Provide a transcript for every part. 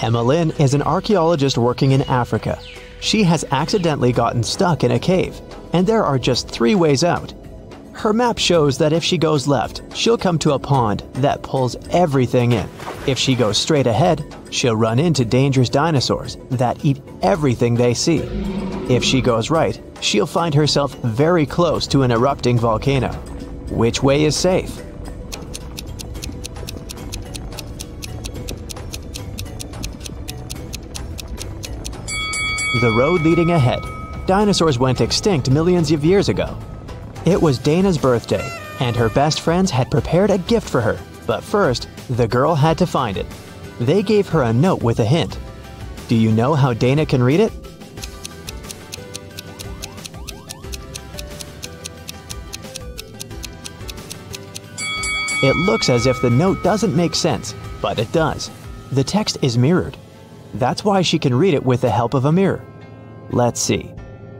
Emma Lynn is an archaeologist working in Africa. She has accidentally gotten stuck in a cave, and there are just 3 ways out. Her map shows that if she goes left, she'll come to a pond that pulls everything in. If she goes straight ahead, she'll run into dangerous dinosaurs that eat everything they see. If she goes right, she'll find herself very close to an erupting volcano. Which way is safe? The road leading ahead. Dinosaurs went extinct millions of years ago. It was Dana's birthday, and her best friends had prepared a gift for her. But first, the girl had to find it. They gave her a note with a hint. Do you know how Dana can read it? It looks as if the note doesn't make sense, but it does. The text is mirrored. That's why she can read it with the help of a mirror. Let's see.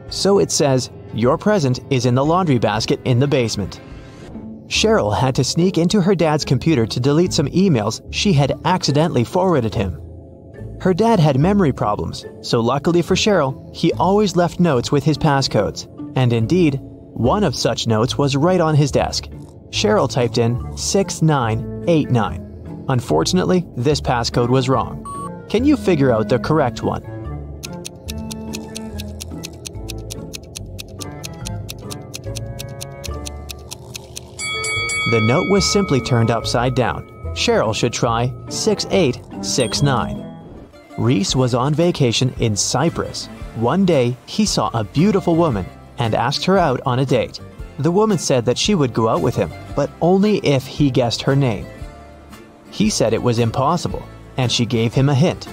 So it says, "Your present is in the laundry basket in the basement." Cheryl had to sneak into her dad's computer to delete some emails she had accidentally forwarded him. Her dad had memory problems, so luckily for Cheryl, he always left notes with his passcodes. And indeed, one of such notes was right on his desk. Cheryl typed in 6989. Unfortunately, this passcode was wrong. Can you figure out the correct one? The note was simply turned upside down. Cheryl should try 6869. Reese was on vacation in Cyprus. One day, he saw a beautiful woman and asked her out on a date. The woman said that she would go out with him, but only if he guessed her name. He said it was impossible, and she gave him a hint.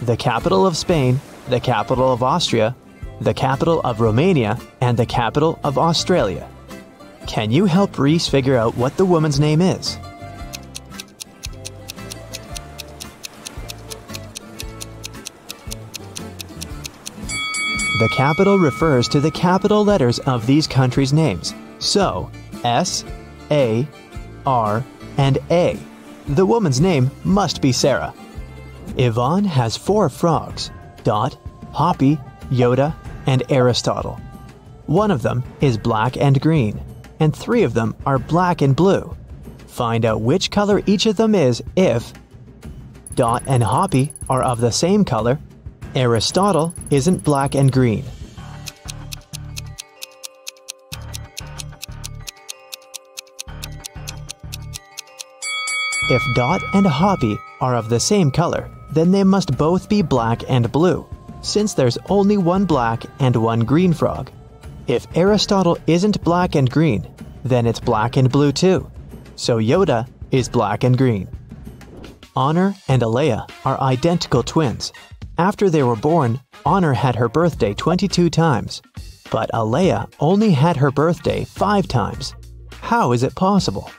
The capital of Spain, the capital of Austria, the capital of Romania, and the capital of Australia. Can you help Reese figure out what the woman's name is? The capital refers to the capital letters of these countries' names. So, S, A, R, and A. The woman's name must be Sarah. Yvonne has 4 frogs: Dot, Hoppy, Yoda, and Aristotle. One of them is black and green, and 3 of them are black and blue. Find out which color each of them is if Dot and Hoppy are of the same color, Aristotle isn't black and green. If Dot and Hoppy are of the same color, then they must both be black and blue, since there's only one black and one green frog. If Aristotle isn't black and green, then it's black and blue too. So Yoda is black and green. Honor and Alea are identical twins. After they were born, Honor had her birthday 22 times, but Alea only had her birthday 5 times. How is it possible?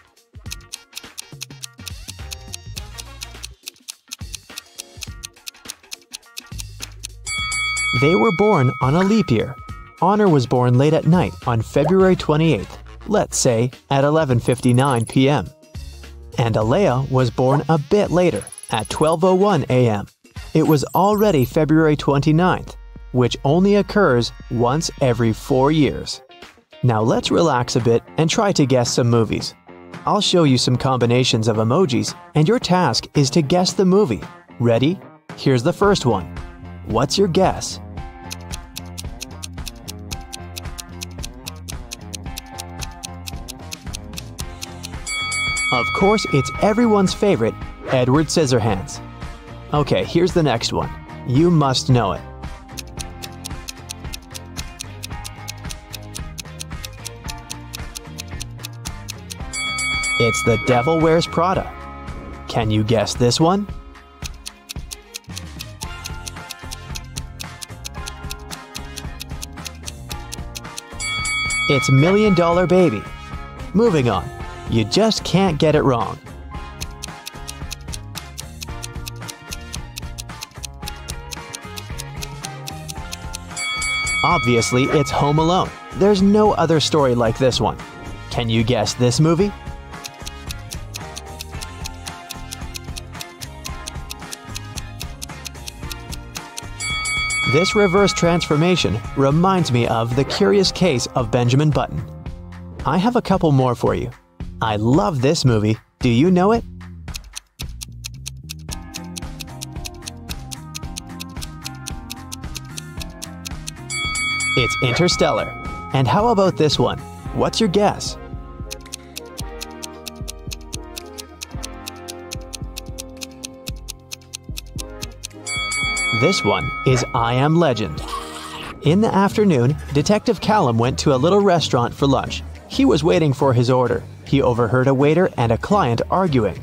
They were born on a leap year. Honor was born late at night on February 28th, let's say at 11:59 p.m. And Alea was born a bit later, at 12:01 a.m. It was already February 29th, which only occurs once every 4 years. Now let's relax a bit and try to guess some movies. I'll show you some combinations of emojis, and your task is to guess the movie. Ready? Here's the first one. What's your guess? Of course, it's everyone's favorite, Edward Scissorhands. Okay, here's the next one. You must know it. It's The Devil Wears Prada. Can you guess this one? It's $1 Million Baby. Moving on. You just can't get it wrong. Obviously, it's Home Alone. There's no other story like this one. Can you guess this movie? This reverse transformation reminds me of The Curious Case of Benjamin Button. I have a couple more for you. I love this movie. Do you know it? It's Interstellar. And how about this one? What's your guess? This one is I Am Legend. In the afternoon, Detective Callum went to a little restaurant for lunch. He was waiting for his order. He overheard a waiter and a client arguing.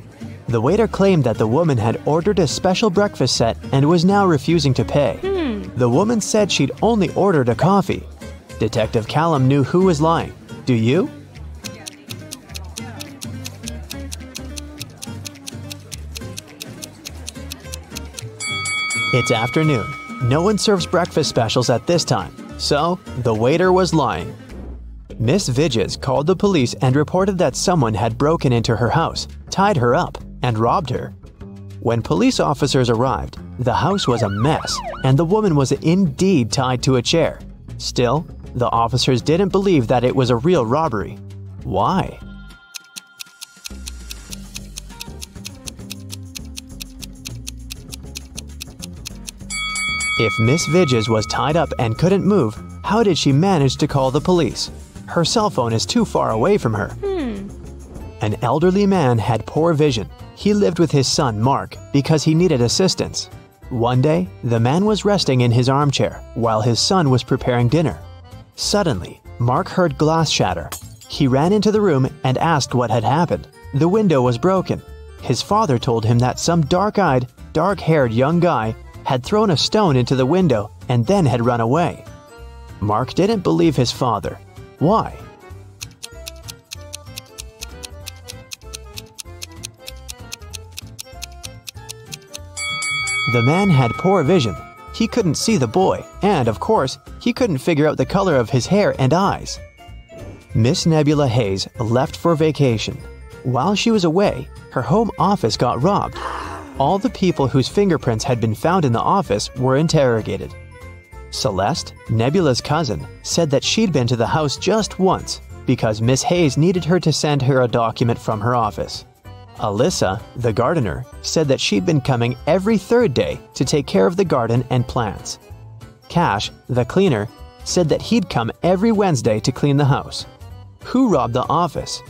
The waiter claimed that the woman had ordered a special breakfast set and was now refusing to pay. The woman said she'd only ordered a coffee. Detective Callum knew who was lying. Do you? It's afternoon. No one serves breakfast specials at this time, so the waiter was lying. Miss Vidges called the police and reported that someone had broken into her house, tied her up, and robbed her. When police officers arrived, the house was a mess, and the woman was indeed tied to a chair. Still, the officers didn't believe that it was a real robbery. Why? If Miss Vidges was tied up and couldn't move, how did she manage to call the police? Her cell phone is too far away from her. An elderly man had poor vision. He lived with his son, Mark, because he needed assistance. One day, the man was resting in his armchair while his son was preparing dinner. Suddenly, Mark heard glass shatter. He ran into the room and asked what had happened. The window was broken. His father told him that some dark-eyed, dark-haired young guy had thrown a stone into the window and then had run away. Mark didn't believe his father. Why? The man had poor vision. He couldn't see the boy, and of course, he couldn't figure out the color of his hair and eyes. Miss Nebula Hayes left for vacation. While she was away, her home office got robbed. All the people whose fingerprints had been found in the office were interrogated. Celeste, Nebula's cousin, said that she'd been to the house just once because Miss Hayes needed her to send her a document from her office. Alyssa, the gardener, said that she'd been coming every third day to take care of the garden and plants. Cash, the cleaner, said that he'd come every Wednesday to clean the house. Who robbed the office?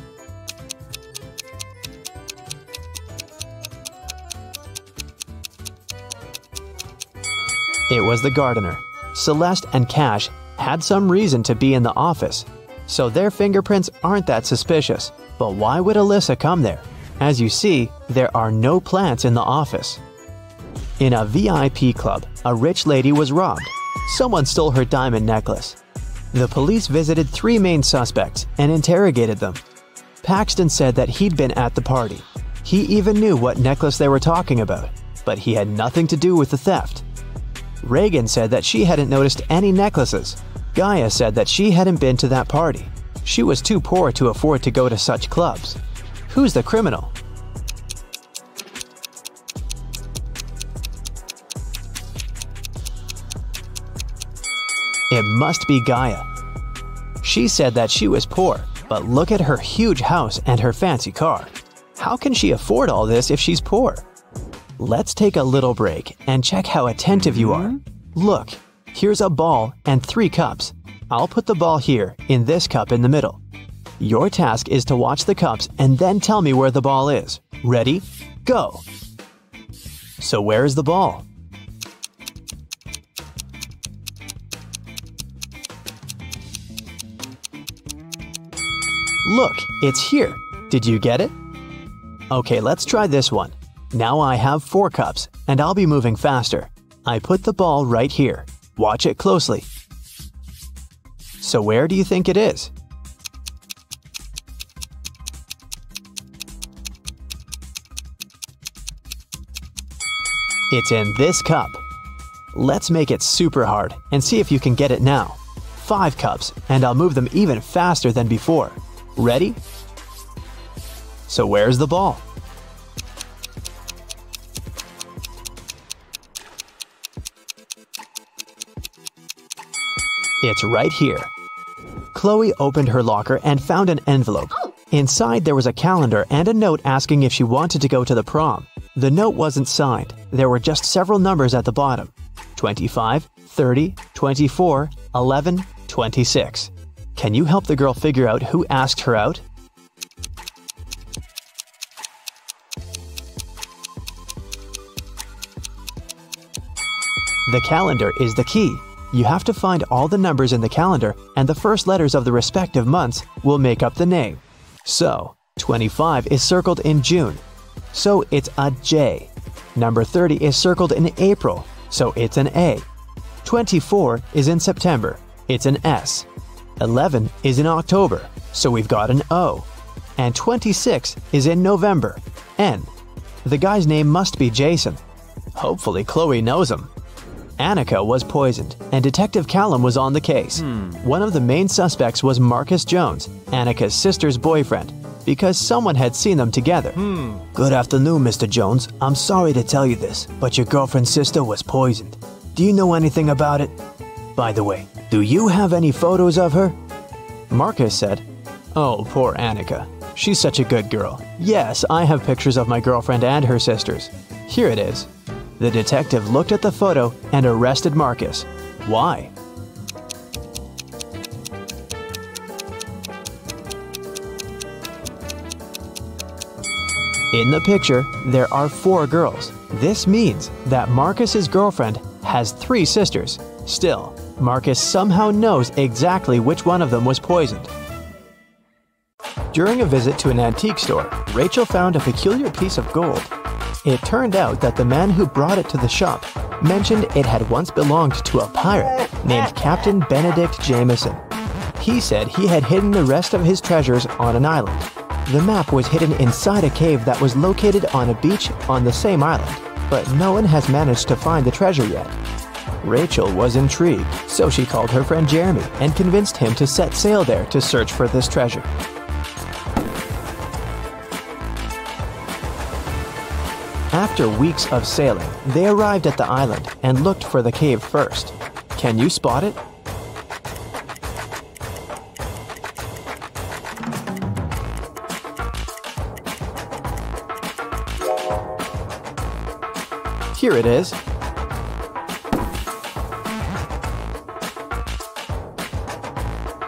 It was the gardener. Celeste and Cash had some reason to be in the office, so their fingerprints aren't that suspicious. But why would Alyssa come there? As you see, there are no plants in the office. In a VIP club, a rich lady was robbed. Someone stole her diamond necklace. The police visited 3 main suspects and interrogated them. Paxton said that he'd been at the party. He even knew what necklace they were talking about, but he had nothing to do with the theft. Reagan said that she hadn't noticed any necklaces. Gaia said that she hadn't been to that party. She was too poor to afford to go to such clubs. Who's the criminal? It must be Gaia. She said that she was poor, but look at her huge house and her fancy car. How can she afford all this if she's poor? Let's take a little break and check how attentive you are. Look, here's a ball and 3 cups. I'll put the ball here, in this cup in the middle. Your task is to watch the cups and then tell me where the ball is. Ready? Go! So where is the ball? Look, it's here. Did you get it? Okay, let's try this one. Now I have 4 cups, and I'll be moving faster. I put the ball right here. Watch it closely. So where do you think it is? It's in this cup. Let's make it super hard and see if you can get it now. 5 cups, and I'll move them even faster than before. Ready? So where's the ball? It's right here. Chloe opened her locker and found an envelope. Inside there was a calendar and a note asking if she wanted to go to the prom. The note wasn't signed. There were just several numbers at the bottom. 25, 30, 24, 11, 26. Can you help the girl figure out who asked her out? The calendar is the key. You have to find all the numbers in the calendar, and the first letters of the respective months will make up the name. So, 25 is circled in June, so it's a J. Number 30 is circled in April, so it's an A. 24 is in September, it's an S. 11 is in October, so we've got an O. And 26 is in November, N. The guy's name must be Jason. Hopefully Chloe knows him. Annika was poisoned, and Detective Callum was on the case. One of the main suspects was Marcus Jones, Annika's sister's boyfriend, because someone had seen them together. Good afternoon, Mr. Jones. I'm sorry to tell you this, but your girlfriend's sister was poisoned. Do you know anything about it? By the way, do you have any photos of her? Marcus said, "Oh, poor Annika. She's such a good girl. Yes, I have pictures of my girlfriend and her sisters. Here it is." The detective looked at the photo and arrested Marcus. Why? In the picture, there are 4 girls. This means that Marcus's girlfriend has 3 sisters. Still, Marcus somehow knows exactly which one of them was poisoned. During a visit to an antique store, Rachel found a peculiar piece of gold. It turned out that the man who brought it to the shop mentioned it had once belonged to a pirate named Captain Benedict Jameson. He said he had hidden the rest of his treasures on an island. The map was hidden inside a cave that was located on a beach on the same island, but no one has managed to find the treasure yet. Rachel was intrigued, so she called her friend Jeremy and convinced him to set sail there to search for this treasure. After weeks of sailing, they arrived at the island and looked for the cave first. Can you spot it? Here it is.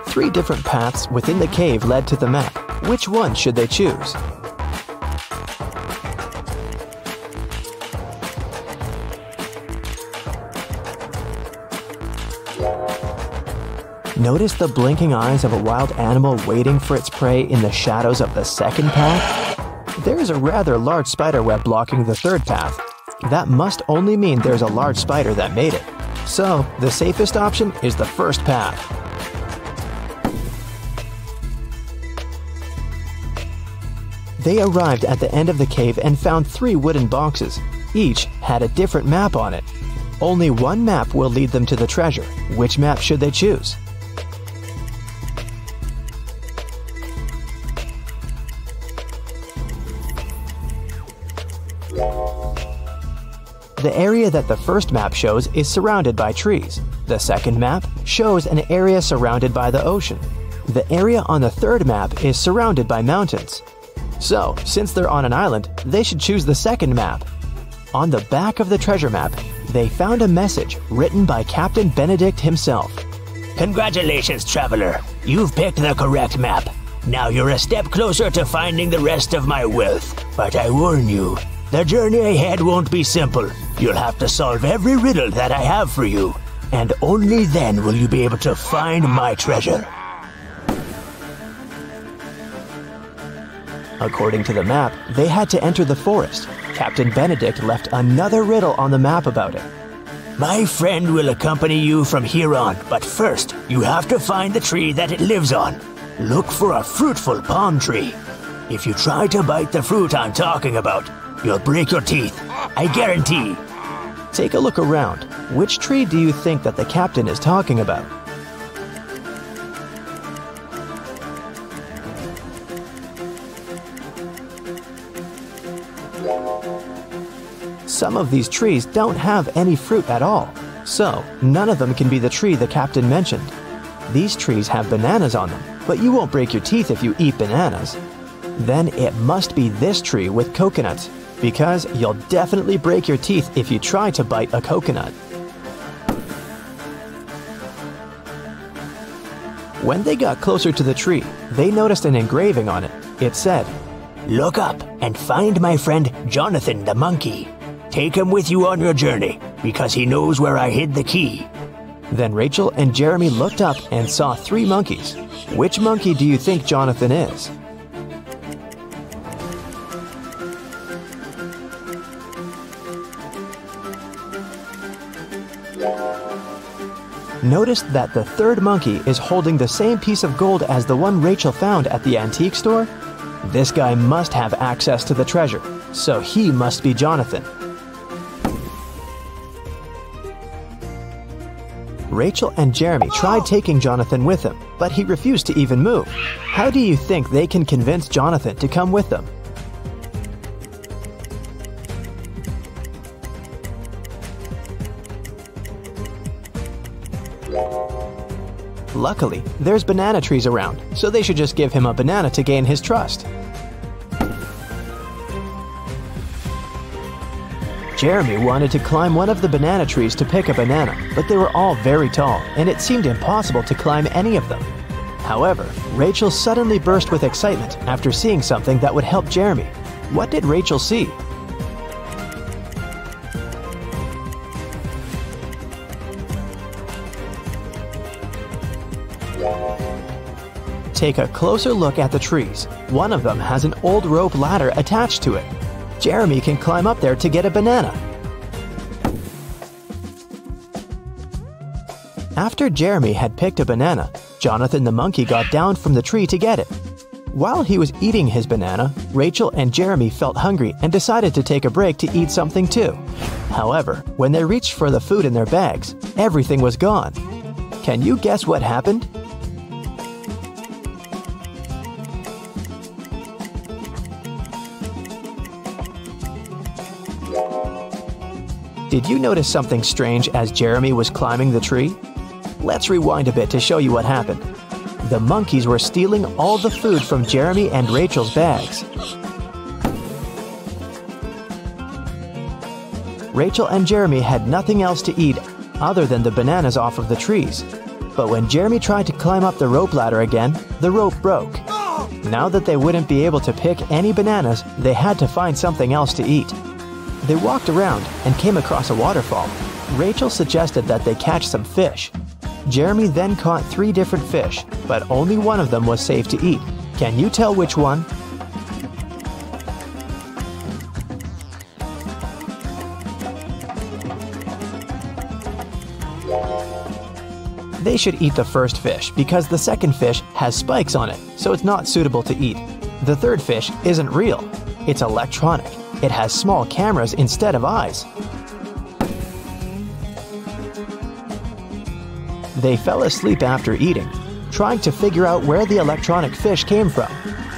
Three different paths within the cave led to the map. Which one should they choose? Notice the blinking eyes of a wild animal waiting for its prey in the shadows of the second path? There is a rather large spider web blocking the third path. That must only mean there's a large spider that made it. So, the safest option is the first path. They arrived at the end of the cave and found 3 wooden boxes. Each had a different map on it. Only one map will lead them to the treasure. Which map should they choose? The area that the first map shows is surrounded by trees. The second map shows an area surrounded by the ocean. The area on the third map is surrounded by mountains. So, since they're on an island, they should choose the second map. On the back of the treasure map, they found a message written by Captain Benedict himself. Congratulations, traveler. You've picked the correct map. Now you're a step closer to finding the rest of my wealth. But I warn you, the journey ahead won't be simple. You'll have to solve every riddle that I have for you. And only then will you be able to find my treasure. According to the map, they had to enter the forest. Captain Benedict left another riddle on the map about it. My friend will accompany you from here on, but first, you have to find the tree that it lives on. Look for a fruitful palm tree. If you try to bite the fruit I'm talking about, you'll break your teeth. I guarantee. Take a look around. Which tree do you think that the captain is talking about? Some of these trees don't have any fruit at all, so none of them can be the tree the captain mentioned. These trees have bananas on them, but you won't break your teeth if you eat bananas. Then it must be this tree with coconuts, because you'll definitely break your teeth if you try to bite a coconut. When they got closer to the tree, they noticed an engraving on it. It said, "Look up and find my friend Jonathan the monkey. Take him with you on your journey, because he knows where I hid the key." Then Rachel and Jeremy looked up and saw 3 monkeys. Which monkey do you think Jonathan is? Notice that the 3rd monkey is holding the same piece of gold as the one Rachel found at the antique store. This guy must have access to the treasure, so he must be Jonathan. Rachel and Jeremy tried taking Jonathan with them, but he refused to even move. How do you think they can convince Jonathan to come with them? Luckily, there's banana trees around, so they should just give him a banana to gain his trust. Jeremy wanted to climb one of the banana trees to pick a banana, but they were all very tall, and it seemed impossible to climb any of them. However, Rachel suddenly burst with excitement after seeing something that would help Jeremy. What did Rachel see? Take a closer look at the trees. One of them has an old rope ladder attached to it. Jeremy can climb up there to get a banana. After Jeremy had picked a banana, Jonathan the monkey got down from the tree to get it. While he was eating his banana, Rachel and Jeremy felt hungry and decided to take a break to eat something too. However, when they reached for the food in their bags, everything was gone. Can you guess what happened? Did you notice something strange as Jeremy was climbing the tree? Let's rewind a bit to show you what happened. The monkeys were stealing all the food from Jeremy and Rachel's bags. Rachel and Jeremy had nothing else to eat other than the bananas off of the trees. But when Jeremy tried to climb up the rope ladder again, the rope broke. Now that they wouldn't be able to pick any bananas, they had to find something else to eat. They walked around and came across a waterfall. Rachel suggested that they catch some fish. Jeremy then caught 3 different fish, but only one of them was safe to eat. Can you tell which one? They should eat the first fish because the second fish has spikes on it, so it's not suitable to eat. The third fish isn't real. It's electronic. It has small cameras instead of eyes. They fell asleep after eating, trying to figure out where the electronic fish came from.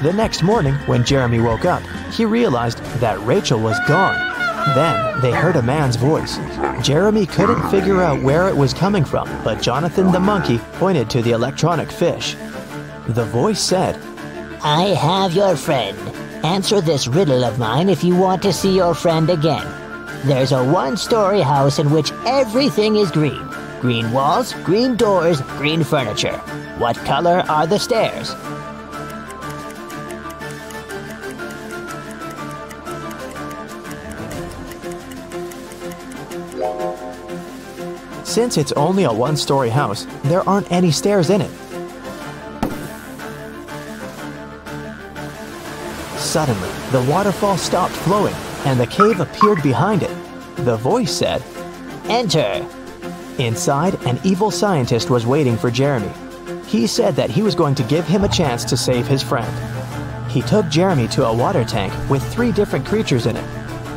The next morning, when Jeremy woke up, he realized that Rachel was gone. Then they heard a man's voice. Jeremy couldn't figure out where it was coming from, but Jonathan the monkey pointed to the electronic fish. The voice said, "I have your friend. Answer this riddle of mine if you want to see your friend again. There's a 1-story house in which everything is green. Green walls, green doors, green furniture. What color are the stairs?" Since it's only a 1-story house, there aren't any stairs in it. Suddenly, the waterfall stopped flowing, and the cave appeared behind it. The voice said, "Enter." Inside, an evil scientist was waiting for Jeremy. He said that he was going to give him a chance to save his friend. He took Jeremy to a water tank with 3 different creatures in it.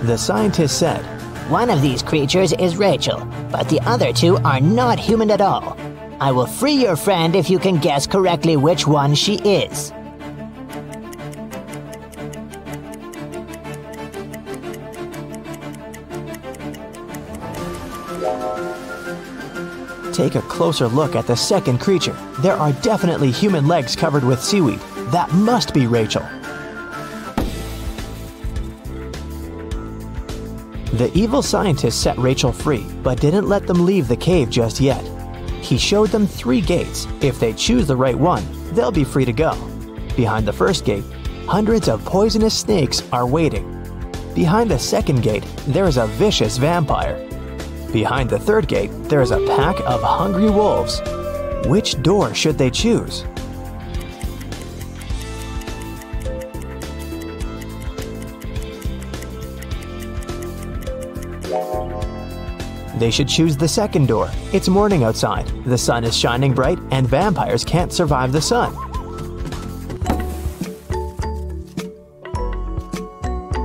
The scientist said, "One of these creatures is Rachel, but the other 2 are not human at all. I will free your friend if you can guess correctly which one she is." Take a closer look at the second creature. There are definitely human legs covered with seaweed. That must be Rachel. The evil scientist set Rachel free, but didn't let them leave the cave just yet. He showed them 3 gates. If they choose the right one, they'll be free to go. Behind the first gate, hundreds of poisonous snakes are waiting. Behind the second gate, there is a vicious vampire. Behind the third gate, there is a pack of hungry wolves. Which door should they choose? They should choose the second door. It's morning outside, the sun is shining bright, and vampires can't survive the sun.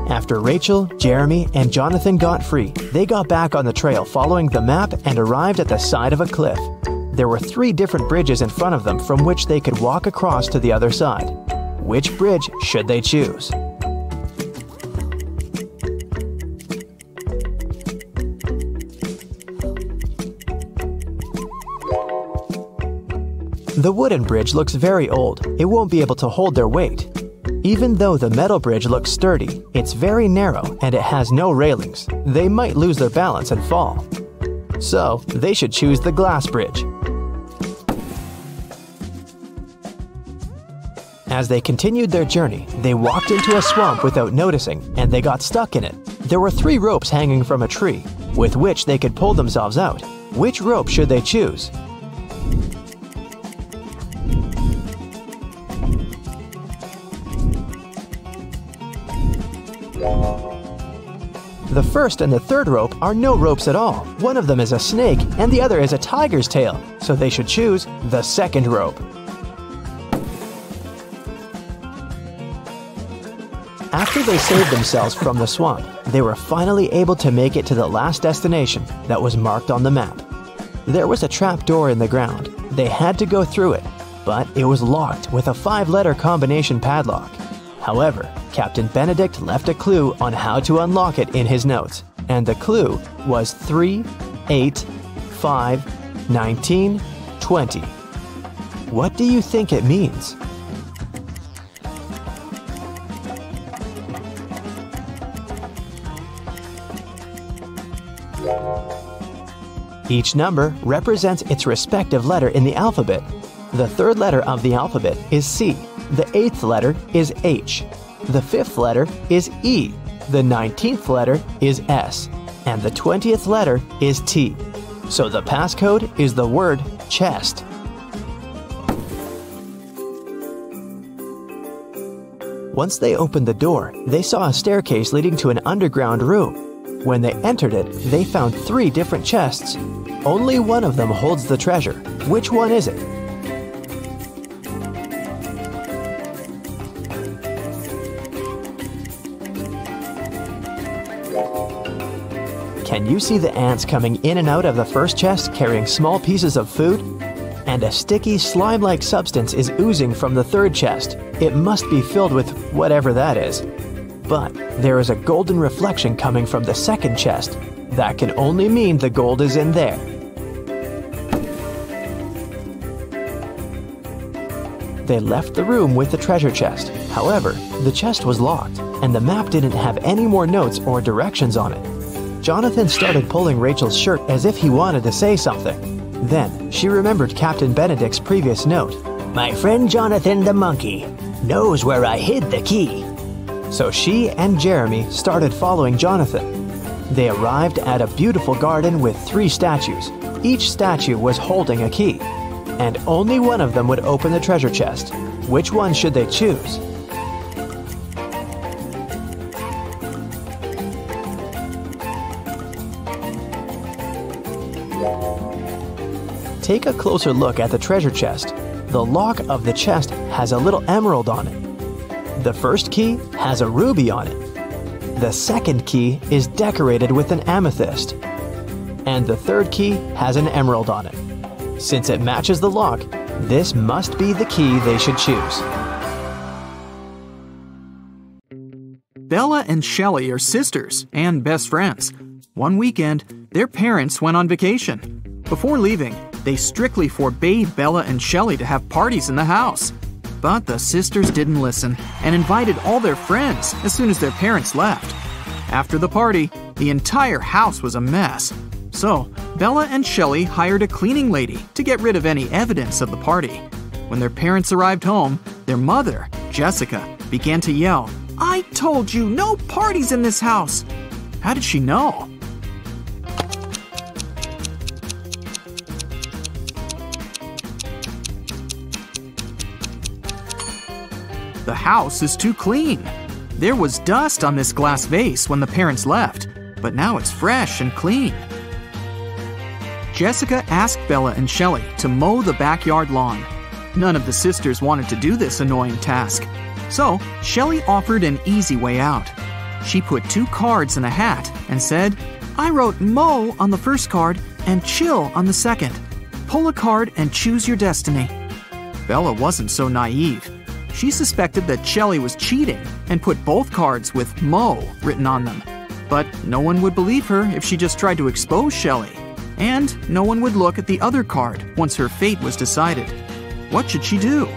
After Rachel, Jeremy, and Jonathan got free, they got back on the trail following the map and arrived at the side of a cliff. There were 3 different bridges in front of them from which they could walk across to the other side. Which bridge should they choose? The wooden bridge looks very old. It won't be able to hold their weight. Even though the metal bridge looks sturdy, it's very narrow and it has no railings. They might lose their balance and fall. So, they should choose the glass bridge. As they continued their journey, they walked into a swamp without noticing, and they got stuck in it. There were 3 ropes hanging from a tree, with which they could pull themselves out. Which rope should they choose? The first and the third rope are no ropes at all. One of them is a snake and the other is a tiger's tail, so they should choose the second rope. After they saved themselves from the swamp, they were finally able to make it to the last destination that was marked on the map. There was a trap door in the ground. They had to go through it, but it was locked with a 5-letter combination padlock. However, Captain Benedict left a clue on how to unlock it in his notes, and the clue was 3, 8, 5, 19, 20. What do you think it means? Each number represents its respective letter in the alphabet. The 3rd letter of the alphabet is C. The 8th letter is H. The 5th letter is E. The 19th letter is S. And the 20th letter is T. So the passcode is the word chest. Once they opened the door, they saw a staircase leading to an underground room. When they entered it, they found 3 different chests. Only one of them holds the treasure. Which one is it? Can you see the ants coming in and out of the first chest carrying small pieces of food? And a sticky, slime-like substance is oozing from the 3rd chest. It must be filled with whatever that is. But there is a golden reflection coming from the 2nd chest. That can only mean the gold is in there. They left the room with the treasure chest. However, the chest was locked, and the map didn't have any more notes or directions on it. Jonathan started pulling Rachel's shirt as if he wanted to say something. Then, she remembered Captain Benedict's previous note. My friend Jonathan the monkey knows where I hid the key. So she and Jeremy started following Jonathan. They arrived at a beautiful garden with 3 statues. Each statue was holding a key, and only one of them would open the treasure chest. Which one should they choose? Take a closer look at the treasure chest. The lock of the chest has a little emerald on it. The first key has a ruby on it. The second key is decorated with an amethyst. And the third key has an emerald on it. Since it matches the lock, this must be the key they should choose. Bella and Shelley are sisters and best friends. One weekend, their parents went on vacation. Before leaving, they strictly forbade Bella and Shelley to have parties in the house. But the sisters didn't listen and invited all their friends as soon as their parents left. After the party, the entire house was a mess. So, Bella and Shelley hired a cleaning lady to get rid of any evidence of the party. When their parents arrived home, their mother, Jessica, began to yell, "I told you, no parties in this house!" How did she know? The house is too clean. There was dust on this glass vase when the parents left, but now it's fresh and clean. Jessica asked Bella and Shelley to mow the backyard lawn. None of the sisters wanted to do this annoying task. So, Shelley offered an easy way out. She put 2 cards in a hat and said, "I wrote mow on the first card and chill on the second. Pull a card and choose your destiny." Bella wasn't so naive. She suspected that Shelley was cheating and put both cards with mow written on them. But no one would believe her if she just tried to expose Shelley. And no one would look at the other card once her fate was decided. What should she do?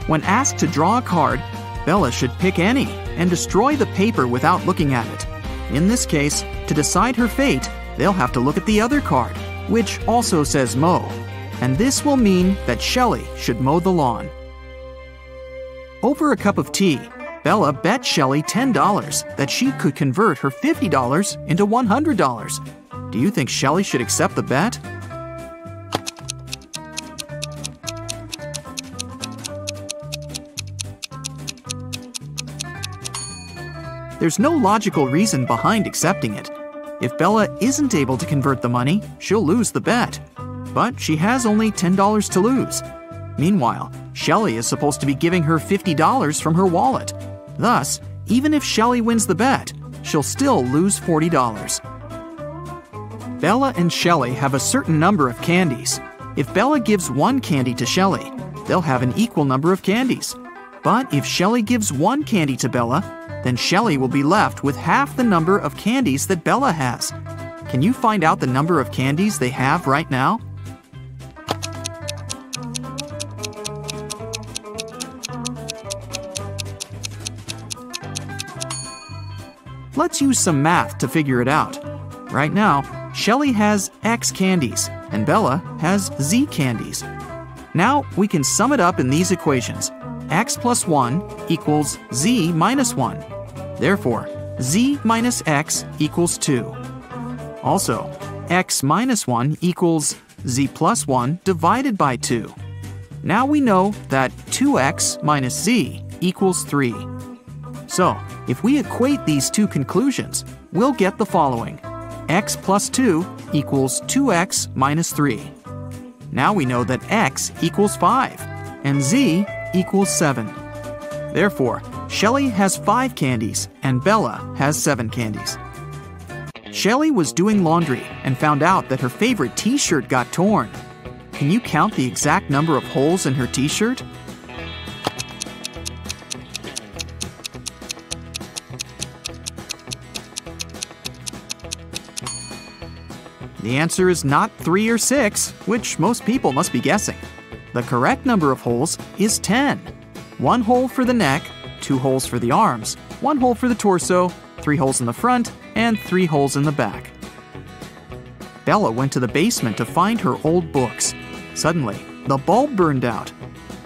When asked to draw a card, Bella should pick any and destroy the paper without looking at it. In this case, to decide her fate, they'll have to look at the other card, which also says mow. And this will mean that Shelley should mow the lawn. Over a cup of tea, Bella bet Shelley $10 that she could convert her $50 into $100. Do you think Shelley should accept the bet? There's no logical reason behind accepting it. If Bella isn't able to convert the money, she'll lose the bet. But she has only $10 to lose. Meanwhile, Shelley is supposed to be giving her $50 from her wallet. Thus, even if Shelley wins the bet, she'll still lose $40. Bella and Shelley have a certain number of candies. If Bella gives 1 candy to Shelley, they'll have an equal number of candies. But if Shelley gives 1 candy to Bella, then Shelley will be left with half the number of candies that Bella has. Can you find out the number of candies they have right now? Let's use some math to figure it out. Right now, Shelley has X candies and Bella has Z candies. Now we can sum it up in these equations. X plus 1 equals Z minus 1. Therefore, Z minus X equals 2. Also, X minus 1 equals Z plus 1 divided by 2. Now we know that 2X minus Z equals 3. So, if we equate these two conclusions, we'll get the following. X plus 2 equals 2X minus 3. Now we know that X equals 5 and Z equals 7. Therefore, Shelley has 5 candies and Bella has 7 candies. Shelley was doing laundry and found out that her favorite t-shirt got torn. Can you count the exact number of holes in her t-shirt? The answer is not 3 or 6, which most people must be guessing. The correct number of holes is 10. 1 hole for the neck, 2 holes for the arms, 1 hole for the torso, 3 holes in the front, and 3 holes in the back. Bella went to the basement to find her old books. Suddenly, the bulb burned out.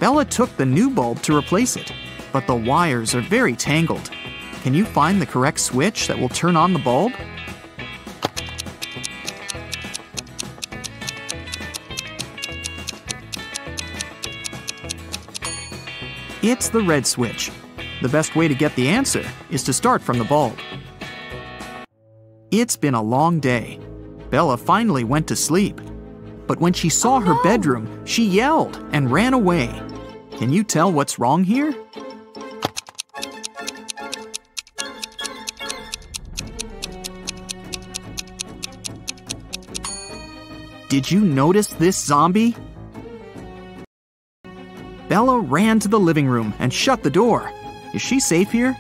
Bella took the new bulb to replace it, but the wires are very tangled. Can you find the correct switch that will turn on the bulb? It's the red switch. The best way to get the answer is to start from the bulb. It's been a long day. Bella finally went to sleep. But when she saw her bedroom, she yelled and ran away. Can you tell what's wrong here? Did you notice this zombie? Bella ran to the living room and shut the door. Is she safe here?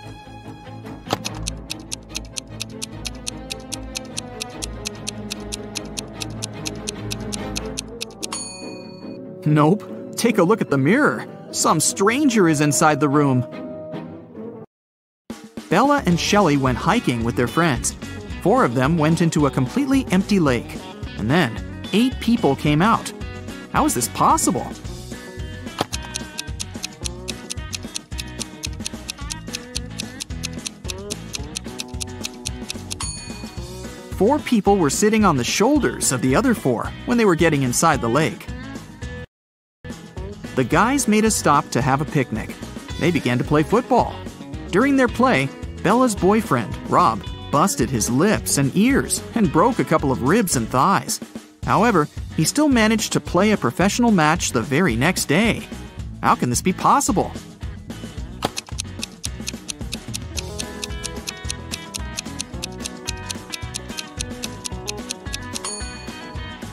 Nope. Take a look at the mirror. Some stranger is inside the room. Bella and Shelley went hiking with their friends. 4 of them went into a completely empty lake. And then 8 people came out. How is this possible? Four people were sitting on the shoulders of the other 4 when they were getting inside the lake. The guys made a stop to have a picnic. They began to play football. During their play, Bella's boyfriend, Rob, busted his lips and ears and broke a couple of ribs and thighs. However, he still managed to play a professional match the very next day. How can this be possible?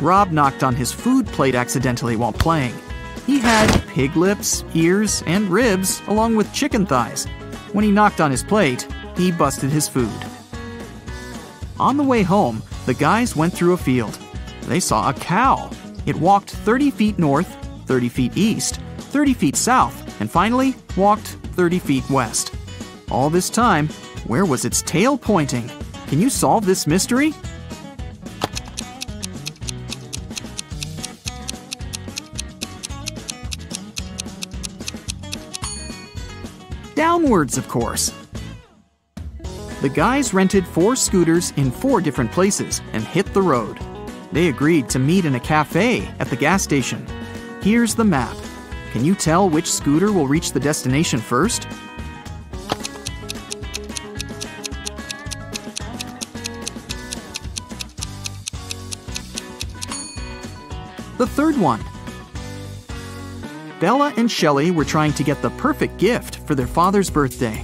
Rob knocked on his food plate accidentally while playing. He had pig lips, ears, and ribs, along with chicken thighs. When he knocked on his plate, he busted his food. On the way home, the guys went through a field. They saw a cow. It walked 30 feet north, 30 feet east, 30 feet south, and finally walked 30 feet west. All this time, where was its tail pointing? Can you solve this mystery? Downwards, of course. The guys rented 4 scooters in 4 different places and hit the road. They agreed to meet in a cafe at the gas station. Here's the map. Can you tell which scooter will reach the destination first? The third one. Bella and Shelley were trying to get the perfect gift for their father's birthday.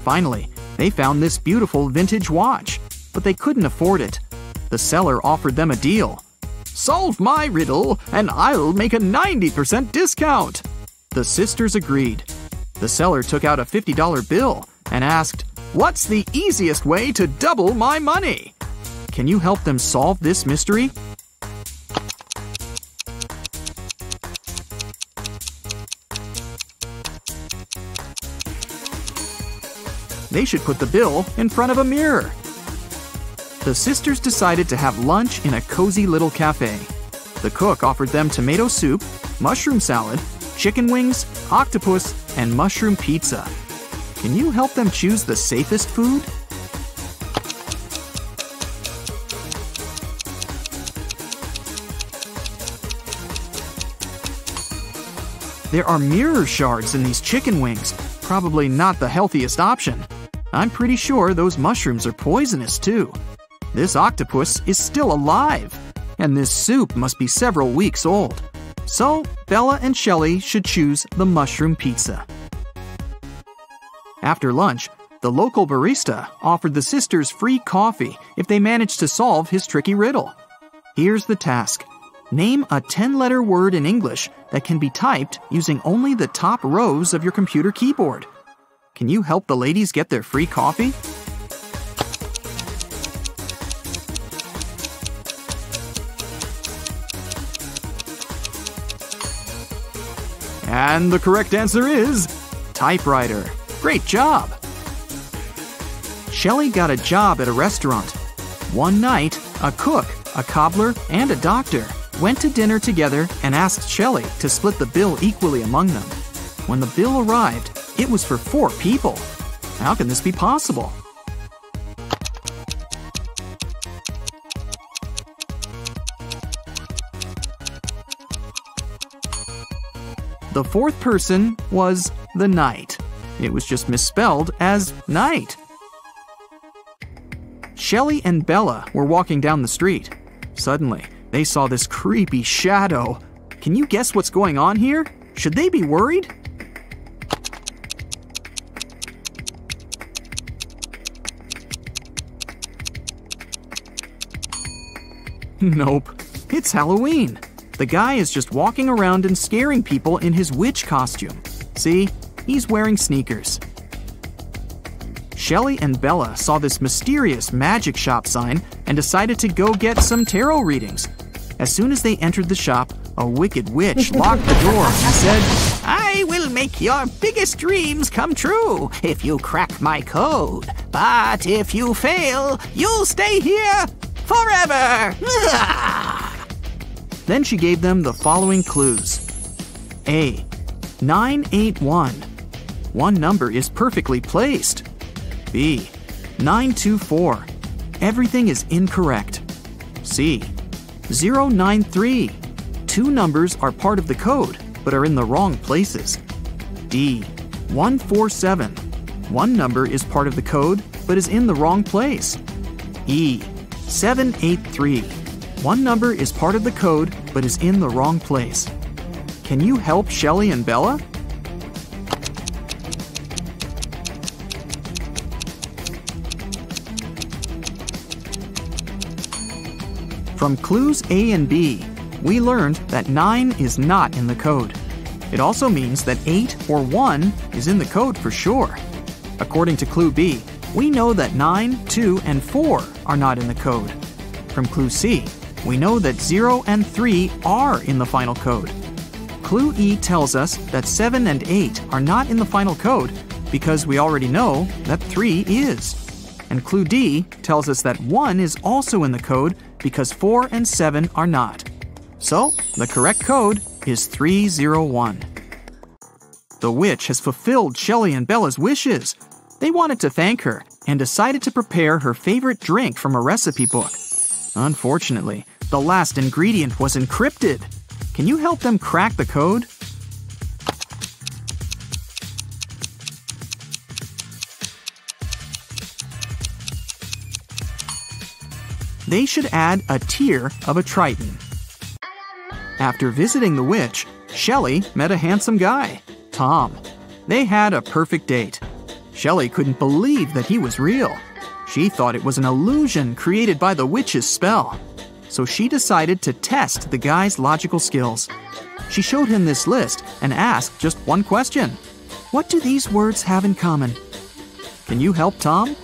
Finally, they found this beautiful vintage watch, but they couldn't afford it. The seller offered them a deal. "Solve my riddle, and I'll make a 90% discount." The sisters agreed. The seller took out a $50 bill and asked, "What's the easiest way to double my money?" Can you help them solve this mystery? They should put the bill in front of a mirror. The sisters decided to have lunch in a cozy little cafe. The cook offered them tomato soup, mushroom salad, chicken wings, octopus, and mushroom pizza. Can you help them choose the safest food? There are mirror shards in these chicken wings. Probably not the healthiest option. I'm pretty sure those mushrooms are poisonous too. This octopus is still alive, and this soup must be several weeks old. So, Bella and Shelley should choose the mushroom pizza. After lunch, the local barista offered the sisters free coffee if they managed to solve his tricky riddle. Here's the task. Name a 10-letter word in English that can be typed using only the top rows of your computer keyboard. Can you help the ladies get their free coffee? And the correct answer is typewriter. Great job! Shelley got a job at a restaurant. One night, a cook, a cobbler, and a doctor went to dinner together and asked Shelley to split the bill equally among them. When the bill arrived, it was for 4 people. How can this be possible? The 4th person was the knight. It was just misspelled as night. Shelley and Bella were walking down the street. Suddenly, they saw this creepy shadow. Can you guess what's going on here? Should they be worried? Nope. It's Halloween. The guy is just walking around and scaring people in his witch costume. See, he's wearing sneakers. Shelley and Bella saw this mysterious magic shop sign and decided to go get some tarot readings. As soon as they entered the shop, a wicked witch locked the door and said, "I will make your biggest dreams come true if you crack my code. But if you fail, you'll stay here forever." Then she gave them the following clues. A. 981. One number is perfectly placed. B. 924. Everything is incorrect. C. 093. Two numbers are part of the code, but are in the wrong places. D. 147. One number is part of the code, but is in the wrong place. E. 783. One number is part of the code, but is in the wrong place. Can you help Shelley and Bella? From clues A and B, we learned that 9 is not in the code. It also means that 8 or 1 is in the code for sure. According to clue B, we know that 9, 2, and 4 are not in the code. From clue C, we know that 0 and 3 are in the final code. Clue E tells us that 7 and 8 are not in the final code because we already know that 3 is. And clue D tells us that 1 is also in the code because 4 and 7 are not. So, the correct code is 301. The witch has fulfilled Shelley and Bella's wishes. They wanted to thank her and decided to prepare her favorite drink from a recipe book. Unfortunately, the last ingredient was encrypted. Can you help them crack the code? They should add a tear of a triton. After visiting the witch, Shelley met a handsome guy, Tom. They had a perfect date. Shelley couldn't believe that he was real. She thought it was an illusion created by the witch's spell. So she decided to test the guy's logical skills. She showed him this list and asked just one question. What do these words have in common? Can you help Tom?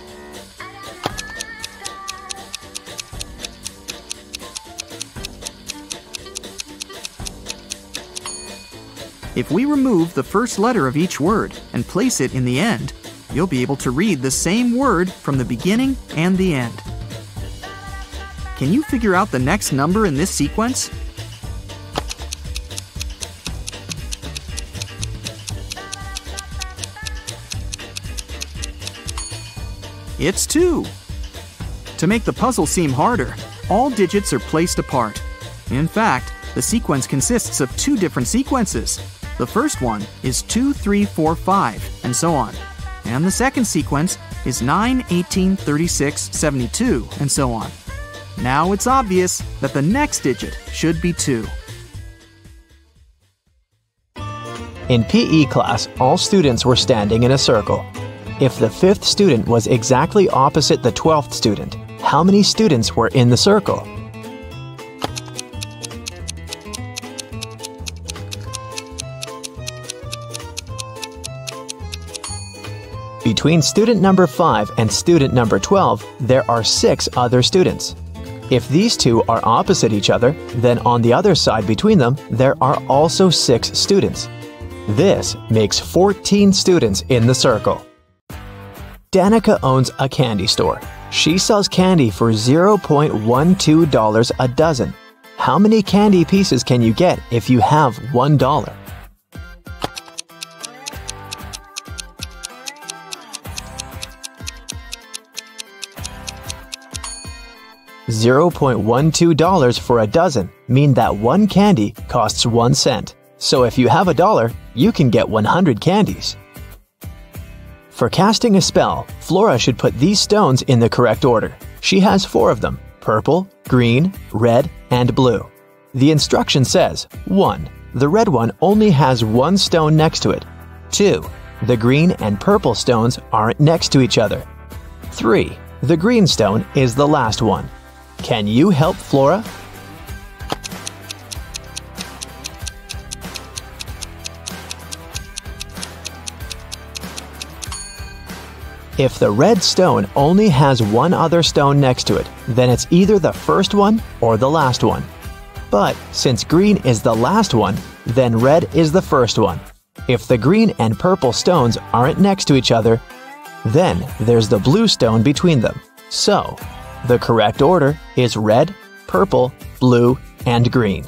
If we remove the first letter of each word and place it in the end, you'll be able to read the same word from the beginning and the end. Can you figure out the next number in this sequence? It's 2. To make the puzzle seem harder, all digits are placed apart. In fact, the sequence consists of 2 different sequences. The first one is 2, 3, 4, 5, and so on. And the second sequence is 9, 18, 36, 72, and so on. Now it's obvious that the next digit should be 2. In PE class, all students were standing in a circle. If the 5th student was exactly opposite the 12th student, how many students were in the circle? Between student number 5 and student number 12, there are 6 other students. If these two are opposite each other, then on the other side between them, there are also 6 students. This makes 14 students in the circle. Danica owns a candy store. She sells candy for $0.12 a dozen. How many candy pieces can you get if you have $1? $0.12 for a dozen mean that one candy costs 1 cent. So if you have $1, you can get 100 candies. For casting a spell, Flora should put these stones in the correct order. She has 4 of them: purple, green, red, and blue. The instruction says, 1. The red one only has 1 stone next to it. 2. The green and purple stones aren't next to each other. 3. The green stone is the last one. Can you help Flora? If the red stone only has one other stone next to it, then it's either the first one or the last one. But since green is the last one, then red is the first one. If the green and purple stones aren't next to each other, then there's the blue stone between them. So, the correct order is red, purple, blue, and green.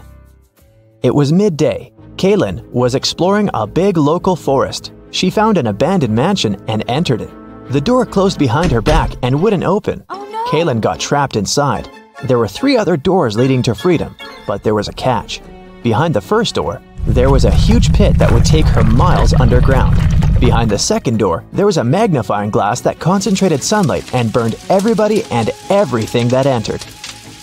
It was midday. Kaylin was exploring a big local forest. She found an abandoned mansion and entered it. The door closed behind her back and wouldn't open. Oh no! Kaylin got trapped inside. There were 3 other doors leading to freedom, but there was a catch. Behind the first door, there was a huge pit that would take her miles underground. Behind the second door, there was a magnifying glass that concentrated sunlight and burned everybody and everything that entered.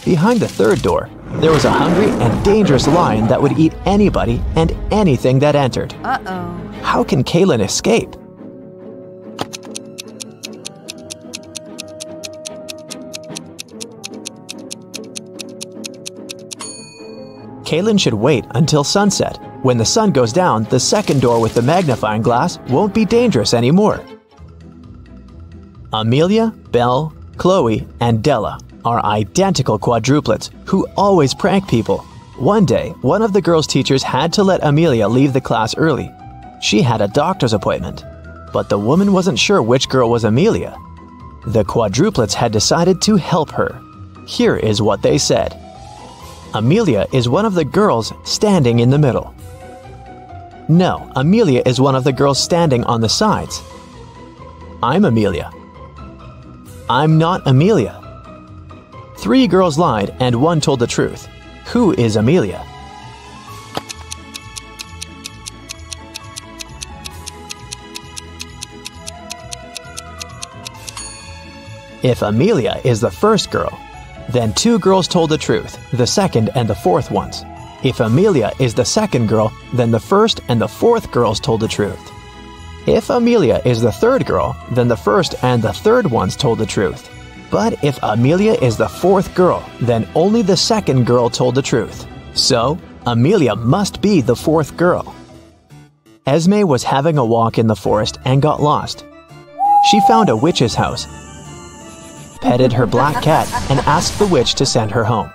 Behind the third door, there was a hungry and dangerous lion that would eat anybody and anything that entered. Uh-oh. How can Kaylin escape? Kaylin should wait until sunset. When the sun goes down, the second door with the magnifying glass won't be dangerous anymore. Amelia, Belle, Chloe, and Della are identical quadruplets who always prank people. One day, one of the girls' teachers had to let Amelia leave the class early. She had a doctor's appointment, but the woman wasn't sure which girl was Amelia. The quadruplets had decided to help her. Here is what they said. Amelia is one of the girls standing in the middle. No, Amelia is one of the girls standing on the sides. I'm Amelia. I'm not Amelia. 3 girls lied and 1 told the truth. Who is Amelia? If Amelia is the first girl, then 2 girls told the truth, the second and the fourth ones. If Amelia is the second girl, then the first and the fourth girls told the truth. If Amelia is the third girl, then the first and the third ones told the truth. But if Amelia is the fourth girl, then only the second girl told the truth. So, Amelia must be the fourth girl. Esme was having a walk in the forest and got lost. She found a witch's house, petted her black cat, and asked the witch to send her home.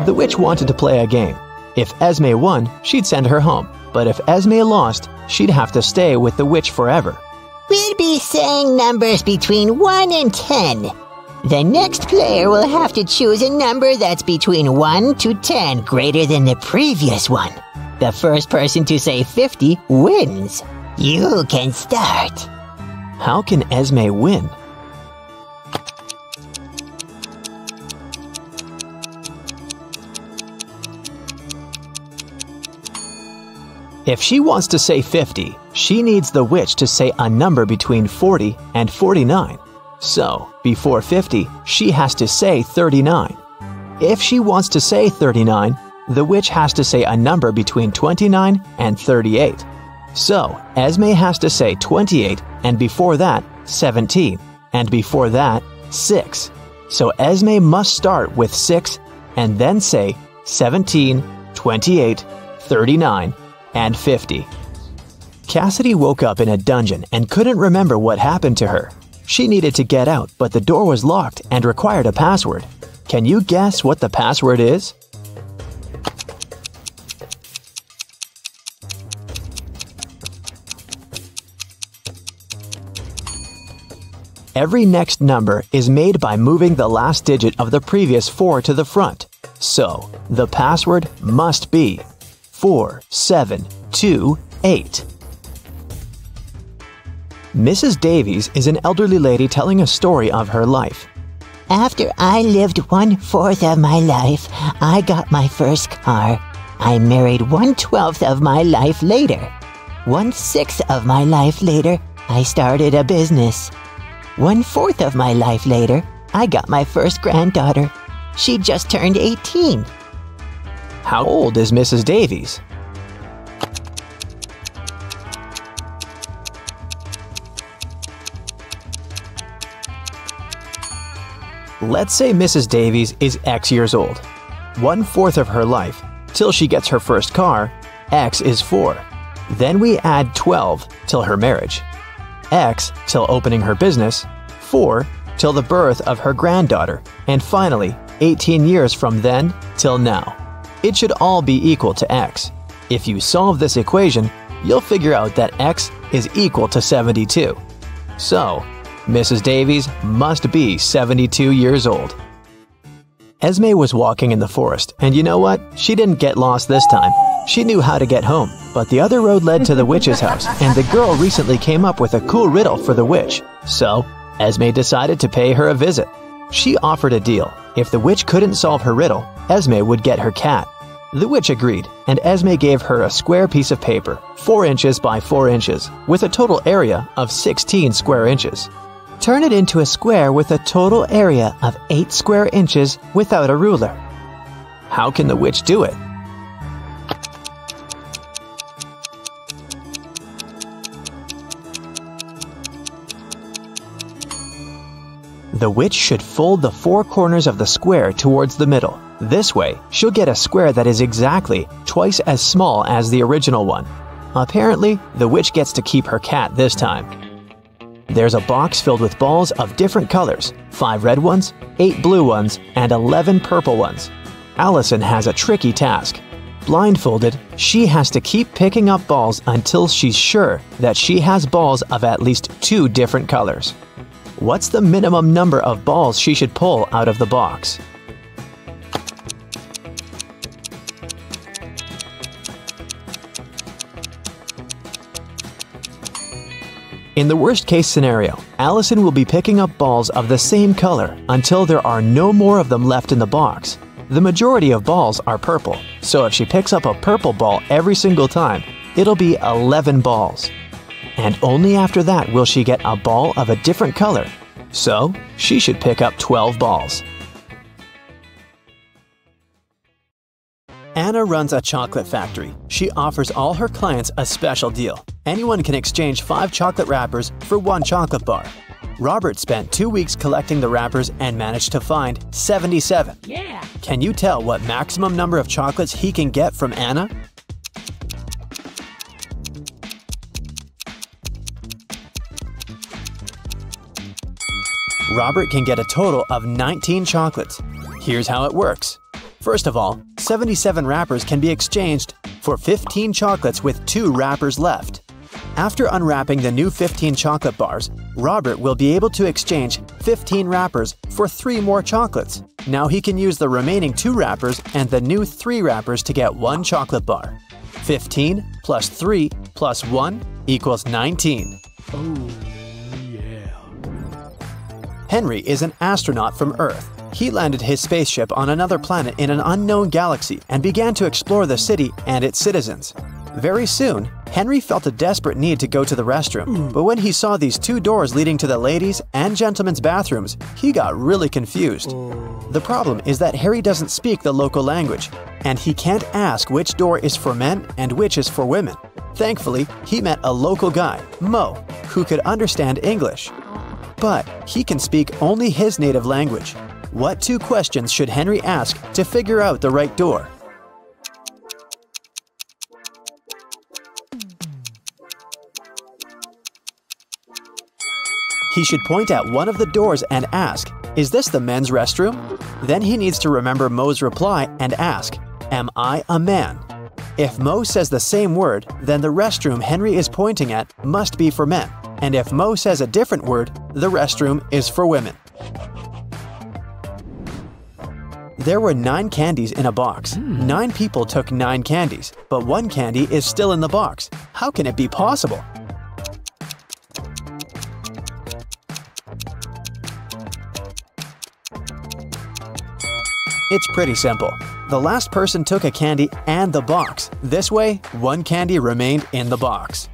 The witch wanted to play a game. If Esme won, she'd send her home. But if Esme lost, she'd have to stay with the witch forever. We'll be saying numbers between 1 and 10. The next player will have to choose a number that's between 1 to 10 greater than the previous one. The first person to say 50 wins. You can start. How can Esme win? If she wants to say 50, she needs the witch to say a number between 40 and 49. So, before 50, she has to say 39. If she wants to say 39, the witch has to say a number between 29 and 38. So, Esme has to say 28, and before that, 17, and before that, 6. So Esme must start with 6 and then say 17, 28, 39, and 50. Cassidy woke up in a dungeon and couldn't remember what happened to her. She needed to get out, but the door was locked and required a password. Can you guess what the password is? Every next number is made by moving the last digit of the previous 4 to the front. So, the password must be 4728. Mrs. Davies is an elderly lady telling a story of her life. After I lived 1/4 of my life, I got my first car. I married 1/12 of my life later. 1/6 of my life later, I started a business. 1/4 of my life later, I got my first granddaughter. She just turned 18. How old is Mrs. Davies? Let's say Mrs. Davies is X years old. 1/4 of her life, till she gets her first car, X is 4. Then we add 12 till her marriage, X till opening her business, 4 till the birth of her granddaughter, and finally 18 years from then till now. It should all be equal to x. If you solve this equation, you'll figure out that x is equal to 72. So, Mrs. Davies must be 72 years old. Esme was walking in the forest, and you know what? She didn't get lost this time. She knew how to get home, but the other road led to the witch's house, and the girl recently came up with a cool riddle for the witch. So, Esme decided to pay her a visit. She offered a deal. If the witch couldn't solve her riddle, Esme would get her cat. The witch agreed, and Esme gave her a square piece of paper, 4 inches by 4 inches, with a total area of 16 square inches. Turn it into a square with a total area of 8 square inches without a ruler. How can the witch do it? The witch should fold the 4 corners of the square towards the middle. This way, she'll get a square that is exactly twice as small as the original one. Apparently, the witch gets to keep her cat this time. There's a box filled with balls of different colors, 5 red ones, 8 blue ones, and 11 purple ones. Allison has a tricky task. Blindfolded, she has to keep picking up balls until she's sure that she has balls of at least 2 different colors. What's the minimum number of balls she should pull out of the box? In the worst-case scenario, Allison will be picking up balls of the same color until there are no more of them left in the box. The majority of balls are purple, so if she picks up a purple ball every single time, it'll be 11 balls. And only after that will she get a ball of a different color. So, she should pick up 12 balls. Anna runs a chocolate factory. She offers all her clients a special deal. Anyone can exchange 5 chocolate wrappers for 1 chocolate bar. Robert spent 2 weeks collecting the wrappers and managed to find 77. Yeah. Can you tell what maximum number of chocolates he can get from Anna? Robert can get a total of 19 chocolates. Here's how it works. First of all, 77 wrappers can be exchanged for 15 chocolates with 2 wrappers left. After unwrapping the new 15 chocolate bars, Robert will be able to exchange 15 wrappers for 3 more chocolates. Now he can use the remaining 2 wrappers and the new 3 wrappers to get 1 chocolate bar. 15 plus 3 plus 1 equals 19. Oh, yeah. Henry is an astronaut from Earth. He landed his spaceship on another planet in an unknown galaxy and began to explore the city and its citizens. Very soon, Henry felt a desperate need to go to the restroom, but when he saw these 2 doors leading to the ladies' and gentlemen's bathrooms, he got really confused. The problem is that Harry doesn't speak the local language, and he can't ask which door is for men and which is for women. Thankfully, he met a local guy, Mo, who could understand English. But he can speak only his native language. What 2 questions should Henry ask to figure out the right door? He should point at one of the doors and ask, "Is this the men's restroom?" Then he needs to remember Mo's reply and ask, "Am I a man?" If Mo says the same word, then the restroom Henry is pointing at must be for men. And if Mo says a different word, the restroom is for women. There were 9 candies in a box. 9 people took 9 candies, but 1 candy is still in the box. How can it be possible? It's pretty simple. The last person took a candy and the box. This way, 1 candy remained in the box.